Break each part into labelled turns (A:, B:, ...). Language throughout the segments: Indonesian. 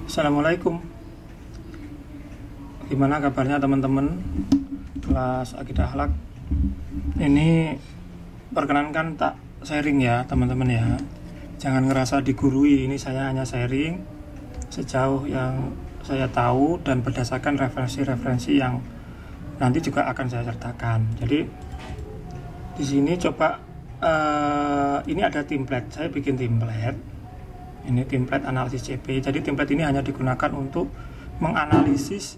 A: Assalamualaikum. Gimana kabarnya teman-teman kelas Akidah Akhlak? Ini perkenankan tak sharing ya teman-teman ya. Jangan ngerasa digurui, ini saya hanya sharing sejauh yang saya tahu dan berdasarkan referensi-referensi yang nanti juga akan saya sertakan. Jadi di sini coba ini ada template, saya bikin template. Ini template analisis CP. Jadi template ini hanya digunakan untuk menganalisis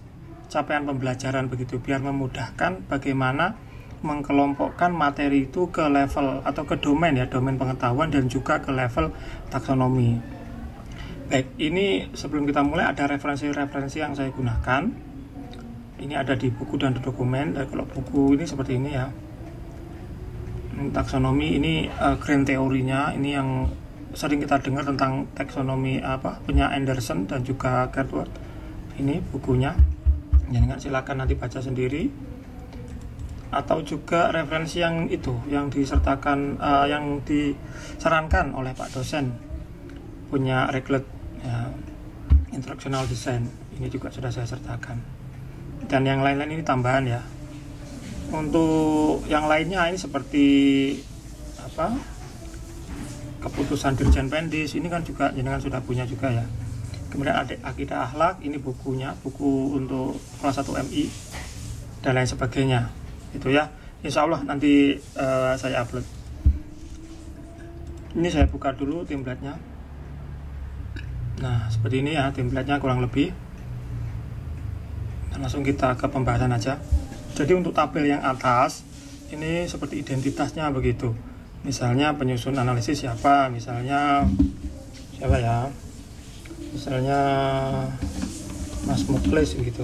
A: capaian pembelajaran begitu, biar memudahkan bagaimana mengkelompokkan materi itu ke level atau ke domain ya, domain pengetahuan dan juga ke level taksonomi. Baik, ini sebelum kita mulai ada referensi-referensi yang saya gunakan. Ini ada di buku dan di dokumen. Dan kalau buku ini seperti ini ya. Taksonomi ini grand teorinya, ini yang sering kita dengar tentang taksonomi punya Anderson dan juga Gertward. Ini bukunya. Jangan silakan nanti baca sendiri. Atau juga referensi yang itu yang disertakan yang disarankan oleh Pak dosen punya Reglet ya, Instructional Design. Ini juga sudah saya sertakan. Dan yang lain-lain ini tambahan ya. Untuk yang lainnya ini seperti keputusan Dirjen Pendis ini kan juga jenengan sudah punya juga ya. Kemudian ada Akidah Akhlak, ini bukunya, buku untuk kelas 1 MI dan lain sebagainya. Itu ya. Insya Allah nanti saya upload. Ini saya buka dulu template-nya. Nah, seperti ini ya template-nya kurang lebih. Dan langsung kita ke pembahasan aja. Jadi untuk tabel yang atas ini seperti identitasnya begitu. Misalnya penyusun analisis siapa, misalnya siapa ya, misalnya Mas Muklis gitu,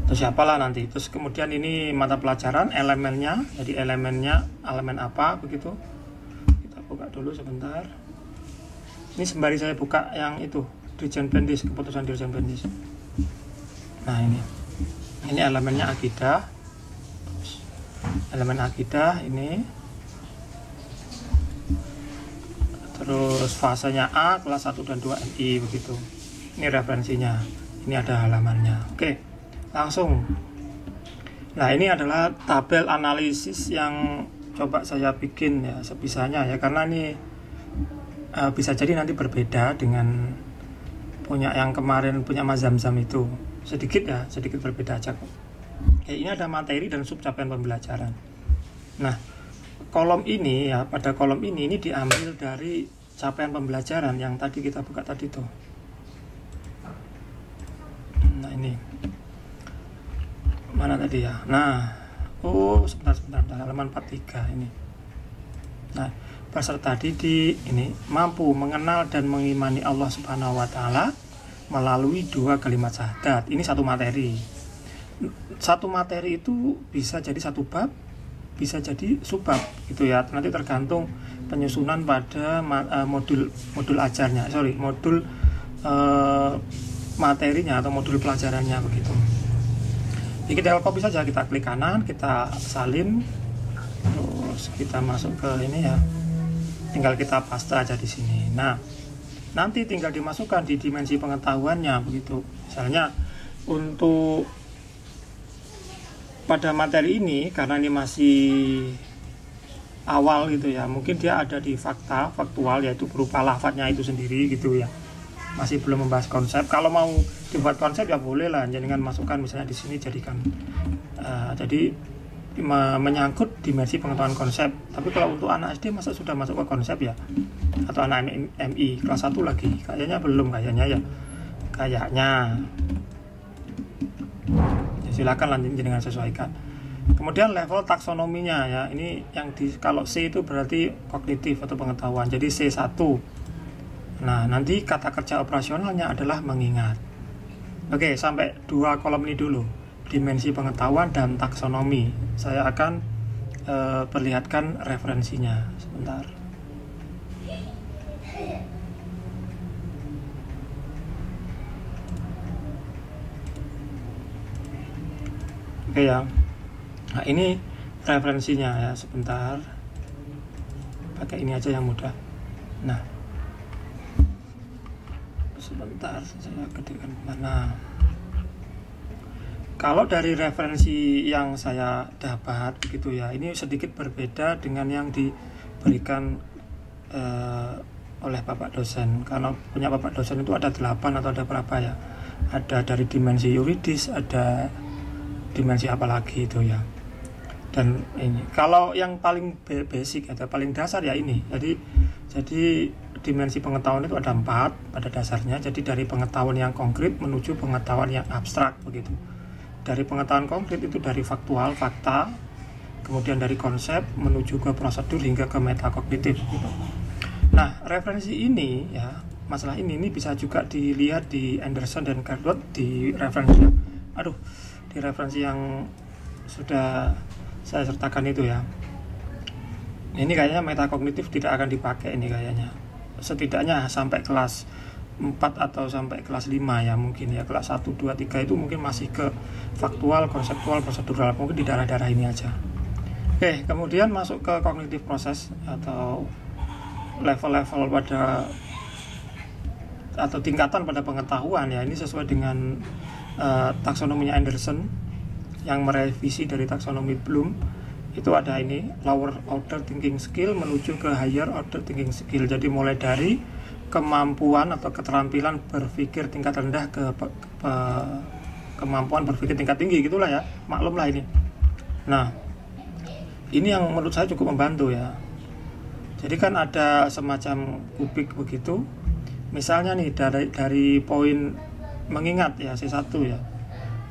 A: atau siapalah nanti. Terus kemudian ini mata pelajaran, elemennya, jadi elemennya elemen apa begitu. Kita buka dulu sebentar. Ini sembari saya buka yang itu Dirjen Pendis, keputusan Dirjen Pendis. Nah ini elemennya akidah, elemen akidah ini. Terus fasenya A, kelas 1 dan 2 MI begitu. Ini referensinya. Ini ada halamannya. Oke, langsung. Nah, ini adalah tabel analisis yang coba saya bikin ya sebisanya ya, karena ini bisa jadi nanti berbeda dengan punya yang kemarin punya Mas Zamzam itu. Sedikit ya, sedikit berbeda aja kok. Oke, ini ada materi dan sub capaian pembelajaran. Nah, kolom ini ya, pada kolom ini diambil dari capaian pembelajaran yang tadi kita buka tadi tuh. Nah, ini mana tadi ya? Nah, sebentar halaman 43 ini. Nah, peserta didik ini mampu mengenal dan mengimani Allah Subhanahu wa taala melalui 2 kalimat syahadat. Ini satu materi. Satu materi itu bisa jadi satu bab, bisa jadi subbab gitu ya, nanti tergantung penyusunan pada modul ajarnya, modul materinya atau modul pelajarannya begitu. Jadi kita copy saja, kita klik kanan, kita salin, terus kita masuk ke ini ya, tinggal kita paste aja di sini. Nah, nanti tinggal dimasukkan di dimensi pengetahuannya begitu. Misalnya untuk pada materi ini, karena ini masih awal gitu ya, mungkin dia ada di faktual, yaitu berupa lafadznya itu sendiri gitu ya, masih belum membahas konsep. Kalau mau dibuat konsep ya boleh lah, jangan masukkan misalnya di sini jadikan jadi menyangkut dimensi pengetahuan konsep. Tapi kalau untuk anak SD masa sudah masuk ke konsep ya, atau anak MI kelas 1 lagi, kayaknya belum, kayaknya silakan lanjut dengan sesuaikan. Kemudian level taksonominya ya, ini yang kalau C itu berarti kognitif atau pengetahuan, jadi C1. Nah, nanti kata kerja operasionalnya adalah mengingat. Oke, sampai 2 kolom ini dulu, dimensi pengetahuan dan taksonomi. Saya akan perlihatkan referensinya sebentar. Oke ya. Nah, ini referensinya ya, sebentar. Pakai ini aja yang mudah. Nah, sebentar saya ketikkan mana. Kalau dari referensi yang saya dapat gitu ya, ini sedikit berbeda dengan yang diberikan oleh Bapak dosen. Karena punya Bapak dosen itu ada 8 atau ada berapa ya, ada dari dimensi yuridis, ada dimensi apa lagi itu ya. Dan ini kalau yang paling basic atau paling dasar ya ini, jadi dimensi pengetahuan itu ada 4 pada dasarnya. Jadi dari pengetahuan yang konkret menuju pengetahuan yang abstrak begitu. Dari pengetahuan konkret itu dari faktual, fakta, kemudian dari konsep menuju ke prosedur hingga ke metakognitif gitu. Nah, referensi ini ya, masalah ini bisa juga dilihat di Anderson dan Cartwright di referensi yang sudah saya sertakan itu ya. Ini kayaknya metakognitif tidak akan dipakai ini kayaknya. Setidaknya sampai kelas 4 atau sampai kelas 5 ya mungkin ya. Kelas 1, 2, 3 itu mungkin masih ke faktual, konseptual, prosedural, mungkin di daerah-daerah ini aja. Oke, kemudian masuk ke kognitif proses atau level-level pada atau tingkatan pada pengetahuan ya. Ini sesuai dengan taksonominya Anderson yang merevisi dari taksonomi Bloom. Itu ada ini lower order thinking skill menuju ke higher order thinking skill. Jadi mulai dari kemampuan atau keterampilan berpikir tingkat rendah ke kemampuan berpikir tingkat tinggi gitulah ya, maklum lah ini. Nah, ini yang menurut saya cukup membantu ya. Jadi kan ada semacam kubik begitu. Misalnya nih dari poin mengingat ya C1 ya.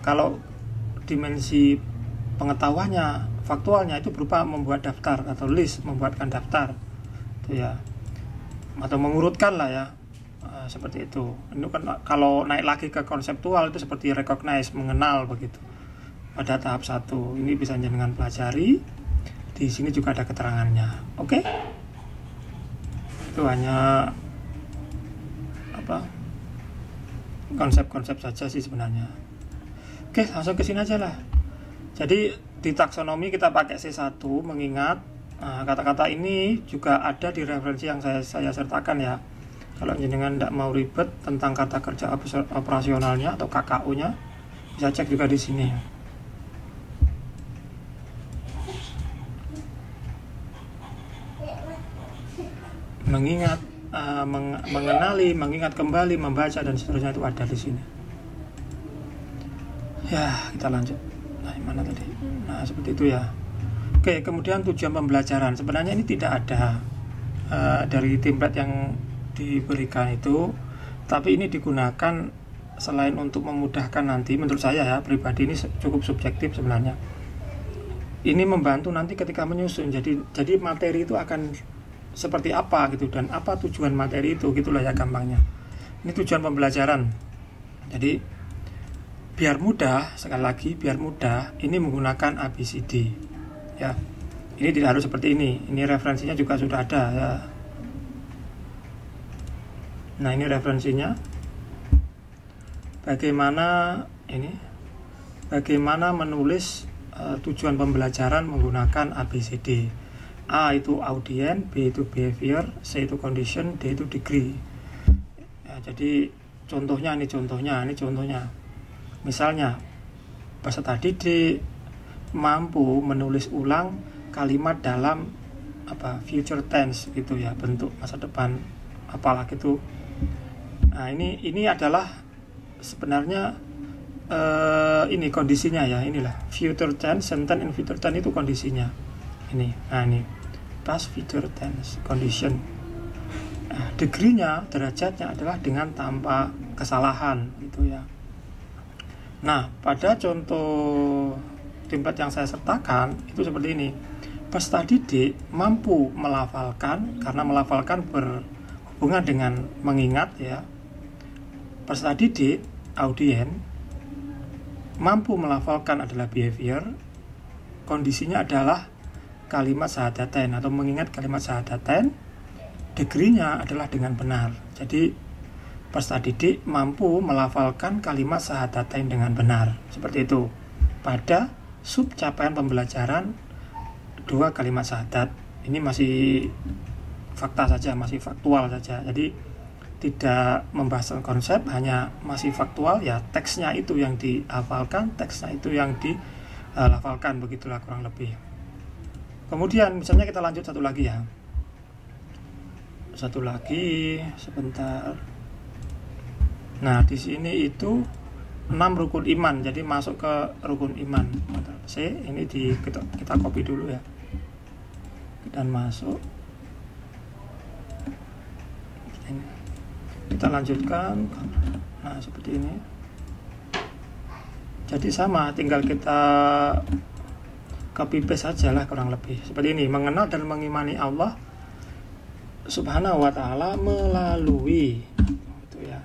A: Kalau dimensi pengetahuannya, faktualnya itu berupa membuat daftar atau list, membuatkan daftar itu ya, atau mengurutkan lah ya, seperti itu. Ini kan kalau naik lagi ke konseptual itu seperti recognize, mengenal begitu pada tahap 1. Ini bisa dengan pelajari. Di sini juga ada keterangannya. Oke, itu hanya konsep-konsep saja sih sebenarnya. Oke, langsung ke sini aja lah. Jadi di taksonomi kita pakai C1 mengingat. Kata-kata ini juga ada di referensi yang saya sertakan ya. Kalau jenengan tidak mau ribet tentang kata kerja operasionalnya atau KKU-nya, bisa cek juga di sini. Mengingat, mengenali, mengingat kembali, membaca dan seterusnya itu ada di sini. Ya, kita lanjut. Nah, mana tadi? Nah, seperti itu ya. Oke, kemudian tujuan pembelajaran. Sebenarnya ini tidak ada dari template yang diberikan itu, tapi ini digunakan selain untuk memudahkan nanti, menurut saya ya, pribadi ini cukup subjektif sebenarnya. Ini membantu nanti ketika menyusun. Jadi materi itu akan seperti apa gitu, dan apa tujuan materi itu, gitulah ya gampangnya. Ini tujuan pembelajaran. Jadi biar mudah, sekali lagi biar mudah, ini menggunakan ABCD ya. Ini tidak harus seperti ini. Ini referensinya juga sudah ada ya. Nah, ini referensinya. Bagaimana menulis tujuan pembelajaran menggunakan ABCD. A itu audien, B itu behavior, C itu condition, D itu degree ya. Jadi contohnya. Misalnya peserta didik mampu menulis ulang kalimat dalam future tense gitu ya, bentuk masa depan apalah gitu. Nah, ini adalah sebenarnya ini kondisinya ya. Inilah future tense, sentence in future tense itu kondisinya. Ini past future tense condition. Nah, degree-nya, derajatnya adalah dengan tanpa kesalahan gitu ya. Nah, pada contoh template yang saya sertakan itu seperti ini. Peserta didik mampu melafalkan, karena melafalkan berhubungan dengan mengingat ya. Peserta didik, audien, mampu melafalkan adalah behavior. Kondisinya adalah kalimat syahadatain atau mengingat kalimat syahadatain. Degree-nya adalah dengan benar. Jadi peserta didik mampu melafalkan kalimat syahadatain dengan benar. Seperti itu. Pada sub capaian pembelajaran 2 kalimat syahadat. Ini masih fakta saja, masih faktual saja. Jadi tidak membahas konsep, hanya masih faktual, ya teksnya itu yang dihafalkan, teksnya itu yang dilafalkan, begitulah kurang lebih. Kemudian misalnya kita lanjut satu lagi ya, satu lagi sebentar. Nah di sini itu 6 rukun iman, jadi masuk ke rukun iman C. Ini kita copy dulu ya, dan masuk. Kita lanjutkan. Nah seperti ini. Jadi sama, tinggal kita copy paste saja lah kurang lebih seperti ini. Mengenal dan mengimani Allah Subhanahu wa ta'ala melalui itu ya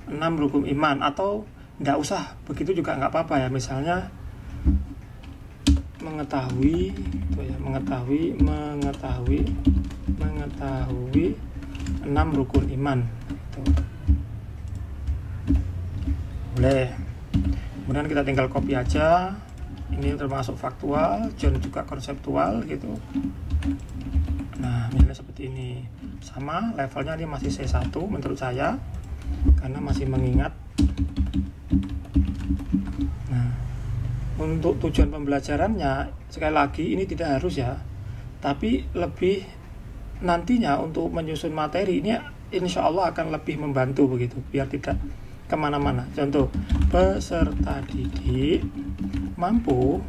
A: 6 rukun iman, atau nggak usah begitu juga nggak apa-apa ya. Misalnya mengetahui itu ya, mengetahui 6 rukun iman itu boleh. Kemudian kita tinggal copy aja. Ini termasuk faktual, John juga konseptual gitu. Nah misalnya seperti ini, sama levelnya ini masih C1 menurut saya, karena masih mengingat. Nah untuk tujuan pembelajarannya sekali lagi ini tidak harus ya, tapi lebih nantinya untuk menyusun materi ini insya Allah akan lebih membantu begitu, biar tidak kemana-mana. Contoh, peserta didik mampu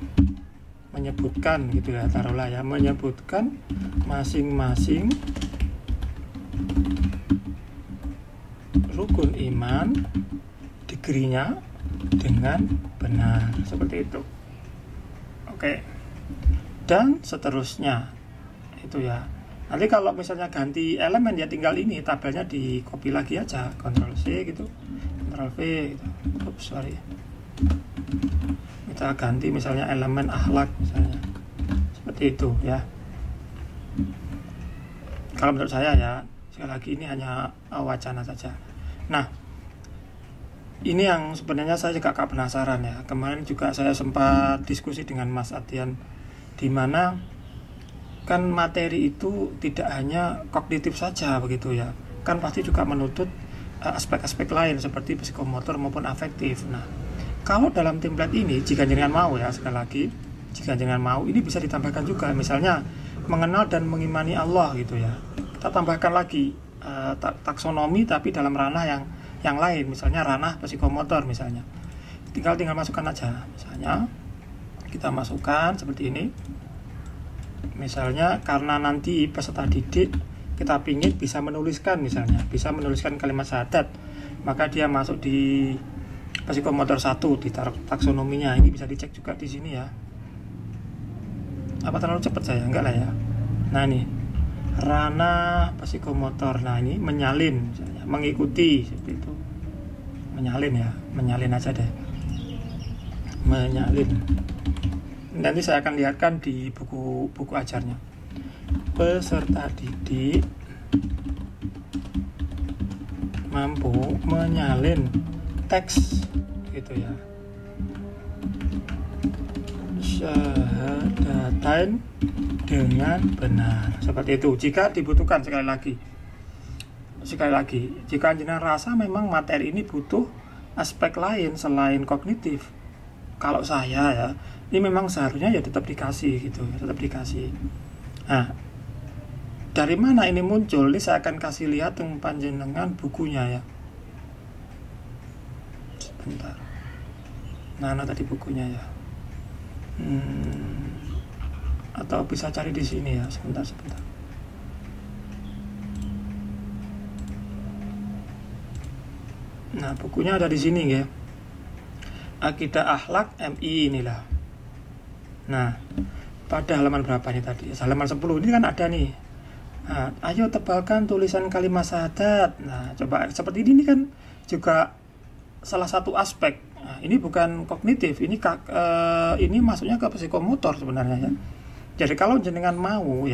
A: menyebutkan gitu ya, taruhlah ya, menyebutkan masing-masing rukun iman, degree-nya dengan benar, seperti itu. Oke, dan seterusnya itu ya. Nanti kalau misalnya ganti elemen ya tinggal ini tabelnya di copy lagi aja, Ctrl C gitu, Ctrl V gitu. Oops, sorry. Kita ganti misalnya elemen akhlak misalnya, seperti itu ya. Kalau menurut saya ya, sekali lagi ini hanya wacana saja. Nah ini yang sebenarnya saya juga agak penasaran ya. Kemarin juga saya sempat diskusi dengan Mas Adian, di mana kan materi itu tidak hanya kognitif saja begitu ya, kan pasti juga menuntut aspek-aspek lain seperti psikomotor maupun afektif. Nah kalau dalam template ini, jika jenengan mau ya, sekali lagi jika jenengan mau, ini bisa ditambahkan juga, misalnya mengenal dan mengimani Allah gitu ya, kita tambahkan lagi taksonomi tapi dalam ranah yang lain, misalnya ranah psikomotor misalnya, tinggal masukkan aja. Misalnya kita masukkan seperti ini, misalnya karena nanti peserta didik kita pingin bisa menuliskan, misalnya bisa menuliskan kalimat syahadat, maka dia masuk di psikomotor 1 di taksonominya. Ini bisa dicek juga di sini ya. Apa terlalu cepat saya? Enggak lah ya. Nah ini ranah psikomotor. Nah ini menyalin misalnya, mengikuti seperti itu. Menyalin ya, menyalin aja deh. Menyalin. Nanti saya akan lihatkan di buku ajarnya. Peserta didik mampu menyalin teks gitu ya, syahadatain dengan benar, seperti itu. Jika dibutuhkan, sekali lagi jika jenengan rasa memang materi ini butuh aspek lain selain kognitif, kalau saya ya, ini memang seharusnya ya tetap dikasih gitu, tetap dikasih. Nah dari mana ini muncul, ini saya akan kasih lihat dengan panjenengan bukunya ya. Bentar. Nah tadi bukunya ya. Atau bisa cari di sini ya. Sebentar. Nah bukunya ada di sini ya. Akidah Akhlak MI inilah. Nah pada halaman berapa nih tadi? Halaman 10 ini kan ada nih. Nah, ayo tebalkan tulisan kalimat syahadat. Nah coba seperti ini kan juga salah satu aspek. Nah, ini bukan kognitif, ini masuknya ke psikomotor sebenarnya ya. Jadi kalau jenengan mau,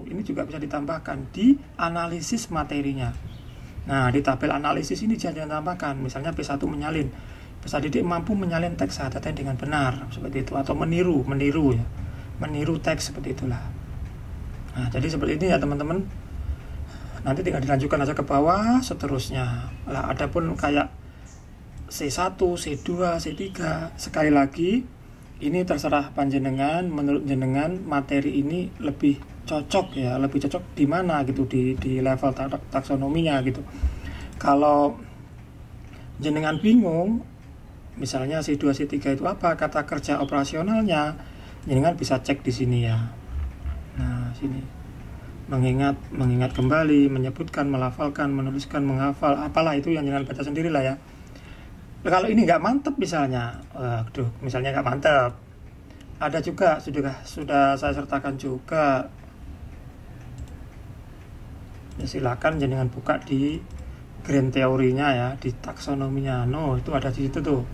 A: ini juga bisa ditambahkan di analisis materinya. Nah, di tabel analisis ini jangan tambahkan, misalnya P1 menyalin, peserta didik mampu menyalin teks syahadatnya dengan benar, seperti itu, atau meniru ya, meniru teks seperti itulah. Nah, jadi seperti ini ya teman-teman. nanti tinggal dilanjutkan aja ke bawah seterusnya. Lah adapun kayak C1, C2, C3, sekali lagi ini terserah panjenengan. Menurut jenengan materi ini lebih cocok ya, lebih cocok di mana gitu, di level taksonominya gitu. Kalau jenengan bingung misalnya C2, C3 itu apa kata kerja operasionalnya, jenengan bisa cek di sini ya. Nah, sini mengingat kembali, menyebutkan, melafalkan, menuliskan, menghafal, apalah itu yang jangan baca sendiri lah ya. Kalau ini nggak mantep misalnya, misalnya nggak mantep, ada juga sudah saya sertakan juga. Ya, silakan jangan buka di grand teorinya ya, di taksonominya. No, itu ada di situ tuh.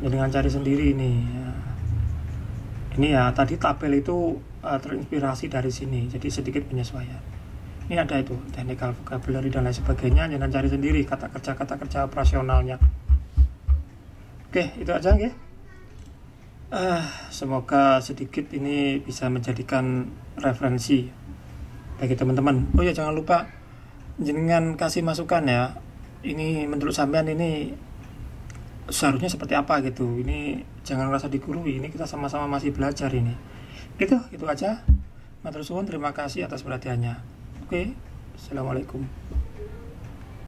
A: Jangan cari sendiri nih. Ya. Ini ya tadi tabel itu terinspirasi dari sini, jadi sedikit penyesuaian. Ini ada itu technical vocabulary dan lain sebagainya, jangan cari sendiri kata kerja operasionalnya. Oke, itu aja ya. Semoga sedikit ini bisa menjadikan referensi bagi teman-teman. Oh ya, jangan lupa jenengan kasih masukan ya. Ini menurut sampean ini seharusnya seperti apa gitu. Ini jangan merasa digurui, ini kita sama-sama masih belajar ini. Itu aja. Matur suwun, terima kasih atas perhatiannya. Oke, assalamualaikum.